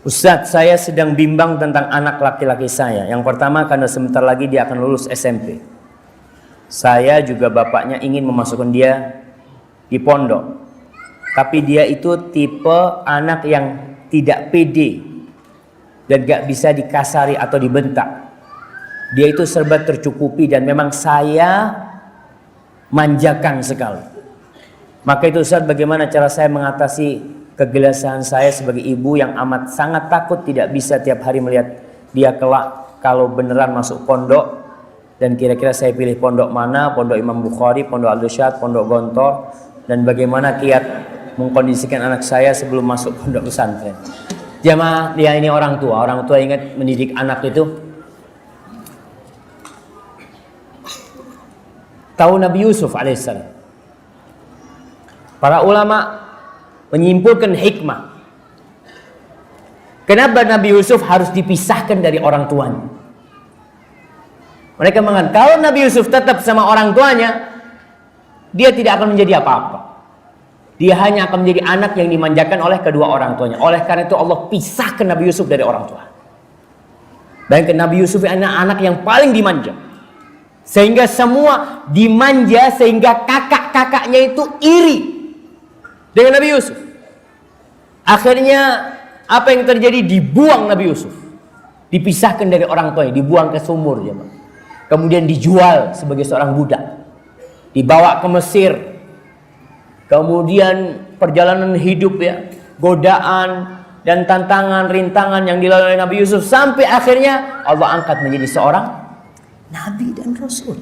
Ustadz, saya sedang bimbang tentang anak laki-laki saya. Yang pertama, karena sebentar lagi dia akan lulus SMP. Saya juga bapaknya ingin memasukkan dia di pondok. Tapi dia itu tipe anak yang tidak pede dan gak bisa dikasari atau dibentak. Dia itu serba tercukupi dan memang saya manjakan sekali. Maka itu Ustadz, bagaimana cara saya mengatasi kegelisahan saya sebagai ibu yang amat sangat takut tidak bisa tiap hari melihat dia kelak kalau beneran masuk pondok. Dan kira-kira saya pilih pondok mana, pondok Imam Bukhari, pondok Al-Irsyad, pondok Gontor, dan bagaimana kiat mengkondisikan anak saya sebelum masuk pondok pesantren. Jamaah, dia ini orang tua ingat mendidik anak itu. Tahu Nabi Yusuf alaihissalam. Para ulama menyimpulkan hikmah. Kenapa Nabi Yusuf harus dipisahkan dari orang tuanya? Mereka mengatakan, kalau Nabi Yusuf tetap sama orang tuanya, dia tidak akan menjadi apa-apa. Dia hanya akan menjadi anak yang dimanjakan oleh kedua orang tuanya. Oleh karena itu Allah pisahkan Nabi Yusuf dari orang tua. Bayangkan Nabi Yusuf anak yang paling dimanja. Sehingga semua dimanja, sehingga kakak-kakaknya itu iri dengan Nabi Yusuf. Akhirnya apa yang terjadi? Dibuang Nabi Yusuf, dipisahkan dari orang tuanya, dibuang ke sumur, kemudian dijual sebagai seorang budak, dibawa ke Mesir. Kemudian perjalanan hidup godaan dan tantangan, rintangan yang dilalui oleh Nabi Yusuf, sampai akhirnya Allah angkat menjadi seorang Nabi dan Rasul.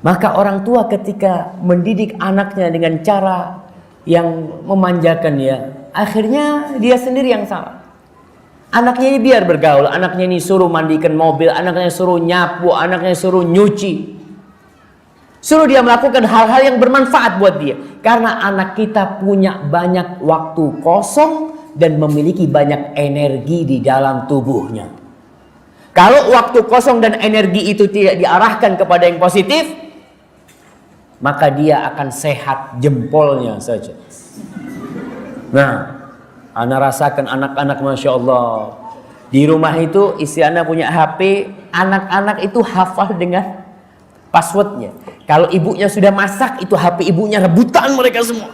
Maka orang tua ketika mendidik anaknya dengan cara yang memanjakan akhirnya dia sendiri yang salah. Anaknya ini biar bergaul, anaknya ini suruh mandikan mobil, anaknya suruh nyapu, anaknya suruh nyuci. Suruh dia melakukan hal-hal yang bermanfaat buat dia. Karena anak kita punya banyak waktu kosong dan memiliki banyak energi di dalam tubuhnya. Kalau waktu kosong dan energi itu tidak diarahkan kepada yang positif, maka dia akan sehat jempolnya saja. Nah, ana rasakan anak-anak Masya Allah. Di rumah itu istri ana punya HP, anak-anak itu hafal dengan passwordnya. Kalau ibunya sudah masak, itu HP ibunya rebutan mereka semua.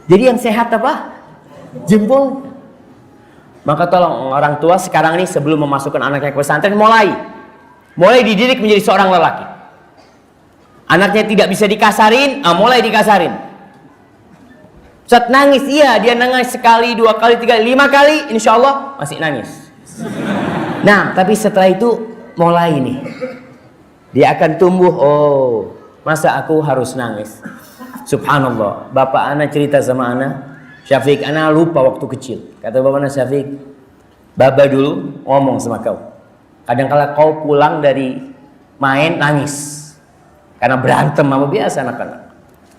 Jadi yang sehat apa? Jempol. Maka tolong orang tua sekarang ini sebelum memasukkan anaknya ke pesantren, mulai dididik menjadi seorang lelaki. Anaknya tidak bisa dikasarin, mulai dikasarin. Saat nangis, iya dia nangis sekali, 2 kali, 3 kali, 5 kali, insya Allah masih nangis. Nah, tapi setelah itu mulai nih, dia akan tumbuh. Oh, masa aku harus nangis? Subhanallah. Bapak ana cerita sama ana, Syafiq, ana lupa waktu kecil. Kata bapak ana, Syafiq, baba dulu ngomong sama kau. Kadang-kala kau pulang dari main nangis. Karena berantem sama biasa anak-anak.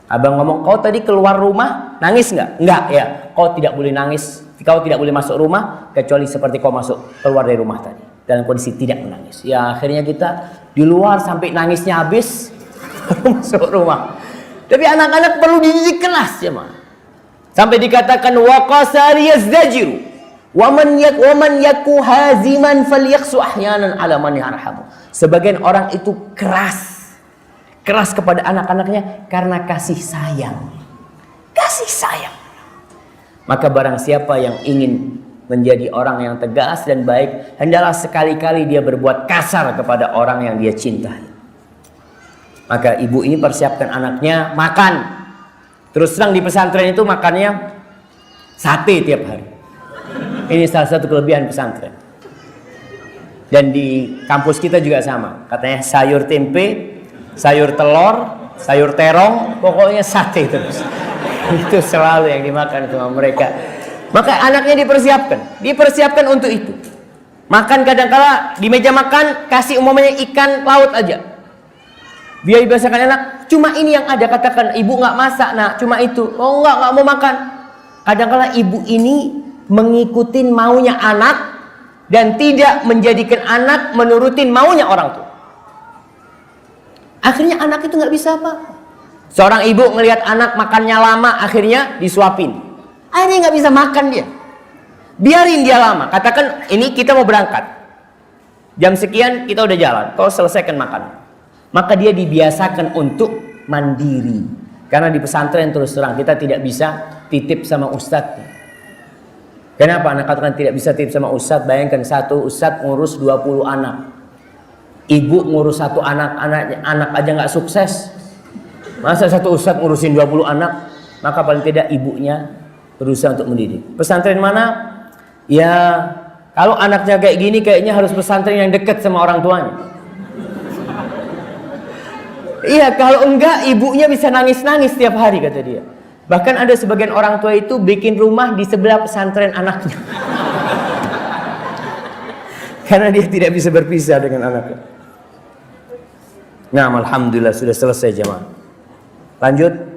Abang ngomong, kau tadi keluar rumah nangis nggak? Nggak ya. Kau tidak boleh nangis. Kau tidak boleh masuk rumah kecuali seperti kau keluar dari rumah tadi dalam kondisi tidak menangis. Ya akhirnya kita di luar sampai nangisnya habis masuk rumah. Tapi anak-anak perlu dididik keras sampai dikatakan wa qasari yazdajiru wa man yaku haziman falyaqsu ahyanan ala man yarhamu. Sebagian orang itu keras kepada anak-anaknya karena kasih sayang. Kasih sayang. Maka barang siapa yang ingin menjadi orang yang tegas dan baik, hendaklah sekali-kali dia berbuat kasar kepada orang yang dia cintai. Maka ibu ini persiapkan anaknya makan. Terus terang di pesantren itu makannya sate tiap hari. Ini salah satu kelebihan pesantren. Dan di kampus kita juga sama. Katanya sayur tempe, sayur telur, sayur terong, pokoknya sate terus. Itu selalu yang dimakan sama mereka. Maka anaknya dipersiapkan untuk itu. Makan kadang-kala di meja makan kasih umumnya ikan laut aja. Biar dibiasakan anak, cuma ini yang ada, katakan ibu nggak masak, nak, cuma itu. Oh nggak mau makan. Kadang-kala ibu ini mengikuti maunya anak dan tidak menjadikan anak menurutin maunya orang tua. Akhirnya anak itu nggak bisa apa. Seorang ibu ngelihat anak makannya lama, akhirnya disuapin. Akhirnya nggak bisa makan dia. Biarin dia lama. Katakan ini kita mau berangkat. Jam sekian kita udah jalan. Kau selesaikan makan. Maka dia dibiasakan untuk mandiri. Karena di pesantren terus terang kita tidak bisa titip sama ustadz. Kenapa anak katakan tidak bisa titip sama ustadz? Bayangkan satu ustadz ngurus 20 anak. Ibu ngurus satu anak aja nggak sukses. Masa satu ustadz ngurusin 20 anak? Maka paling tidak ibunya berusaha untuk mendidik. Pesantren mana? Ya kalau anaknya kayak gini kayaknya harus pesantren yang dekat sama orang tuanya. Iya, kalau enggak ibunya bisa nangis-nangis setiap hari kata dia. Bahkan ada sebagian orang tua itu bikin rumah di sebelah pesantren anaknya. Karena dia tidak bisa berpisah dengan anaknya. Nah, alhamdulillah sudah selesai jemaah. Lanjut.